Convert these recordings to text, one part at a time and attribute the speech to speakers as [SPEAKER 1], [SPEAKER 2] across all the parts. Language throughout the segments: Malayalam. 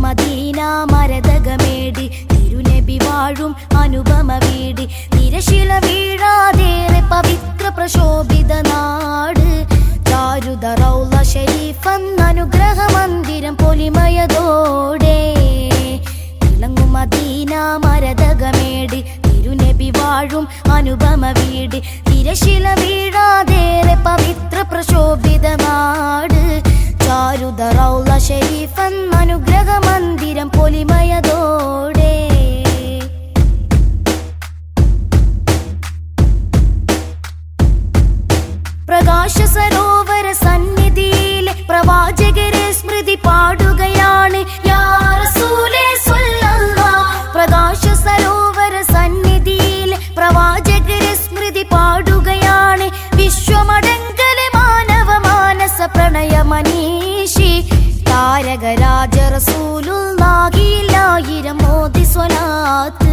[SPEAKER 1] മദീന മരതകമേടി തിരുനബി വാഴും അനുപമ വീടി തിരശില വീഴാതേറെ പവിത്ര പ്രശോഭിത നാട് ചാരുത റൗള ശരീഫെന്നനുഗ്രഹ മന്ദിരം പൊലിമയതോടെ തിളങ്ങും മദീന മരതകമേടി തിരുനബി വാഴും അനുപമ വീടി തിരശില വീഴാതേറെ പവിത്ര പ്രശോഭിത നാട് ചാരുത റൗള ശരീഫെന്നനുഗ്രഹ മന്ദിരം പൊലിമയതോടെ പ്രകാശ സരോവര സന്നിധിയിലെ പ്രവാചകരെ സ്മൃതി പാടുകയാണ് യാ റസൂലേ സ്വല്ലല്ലാഹ്. പ്രകാശ സരോവര സന്നിധിയിലെ പ്രവാചകരെ സ്മൃതി പാടുകയാണ് വിശ്വമടങ്കലെ മാനവ മാനസ പ്രണയമനീഷി താരകരാജ റസൂലുള്ളാഹിയിലായിരം മോദി സ്വലാത്ത്.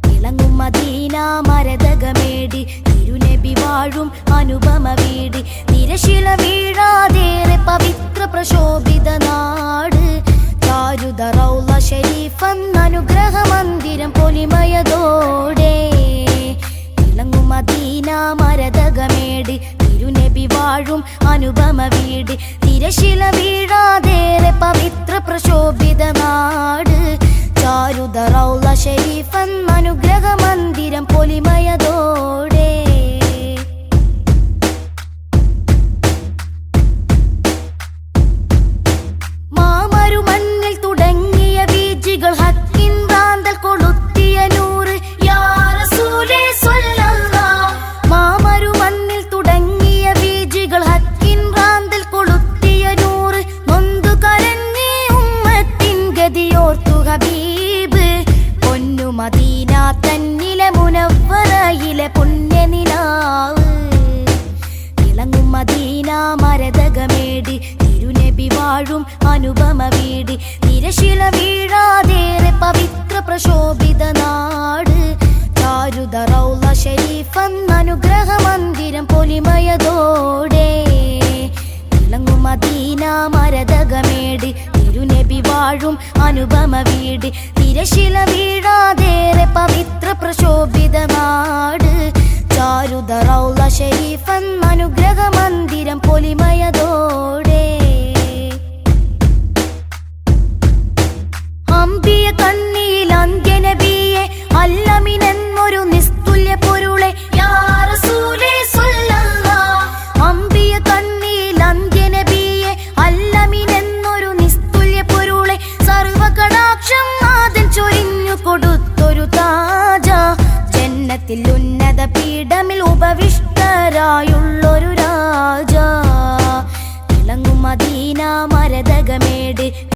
[SPEAKER 1] തിളങ്ങും മദീന മരതകമേടി തിരുനബി വാഴും അനുപമ വീടി തിരശില വീഴാതേറെ പവിത്ര പ്രശോഭിത നാട് ചാരുത റൗള ശരീഫെന്നനുഗ്രഹ മന്ദിരം പൊലിമയതോടെ തിളങ്ങും മദീന മരതകമേടി തിരുനബി വാഴും അനുപമ വീടി തിരശില വീഴാതേറെ പവിത്ര പ്രശോഭിത നാട് ചാരുത റൗള ശരീഫെന്നനുഗ്രഹ മന്ദിരം പൊലിമയതോടെ മാമരുമണ്ണിൽ തുടങ്ങിയ ബീജികൾ ഹക്കിൻ റാന്തൽ കൊളുത്തിയ നൂറ് യാ റസൂലേ സ്വല്ലല്ലാഹ്. മാമരുമണ്ണിൽ തുടങ്ങിയ ബീജികൾ ഹക്കിൻ റാന്തൽ കൊളുത്തിയ നൂറ് നൊന്തു കരഞ്ഞി ഉമ്മത്തിൻ ഗതിയോർത്തു ഹബീബ് പൊന്നു മദീന തന്നിലെ മുനവ്വറയിലെ പുണ്യനിലാവ്. തിളങ്ങും മദീന മരതകമേടി തിരുനബി വാഴും അനുപമ വീടി തിരശില വീഴാതേറെ പവിത്ര പ്രശോഭിത നാട് ചാരുത റൗള ശരീഫെന്നനുഗ്രഹ മന്ദിരം പൊലിമയതോടെ തിളങ്ങും മദീന മരതകമേടി തിരുനബി വാഴും അനുപമ വീടി തിരശില വീഴാതേറെ പവിത്ര പ്രശോഭിത നാട് ചാരുത റൗള ശരീഫെന്നനുഗ്രഹ മന്ദിരം പൊലിമയതോടെ അമ്പിയ കണ്ണിയിൽ അന്ത്യനബിയെ അല്ലമിനെന്നൊരു നിസ്തുല്യ പൊരുളെ യാ റസൂലേ സ്വല്ലല്ലാഹ്. അമ്പിയ കണ്ണിയിൽ അന്ത്യനബിയെ അല്ലമിനെന്നൊരു നിസ്തുല്യ പൊരുളെ സർവകടാക്ഷം നാഥൻ ചൊരിഞ്ഞു കൊടുത്തൊരു താജ ജന്നത്തിൽ ഉന്നത പീഠമിൽ ഉപവിഷ്ടരായുള്ളൊരു രാജ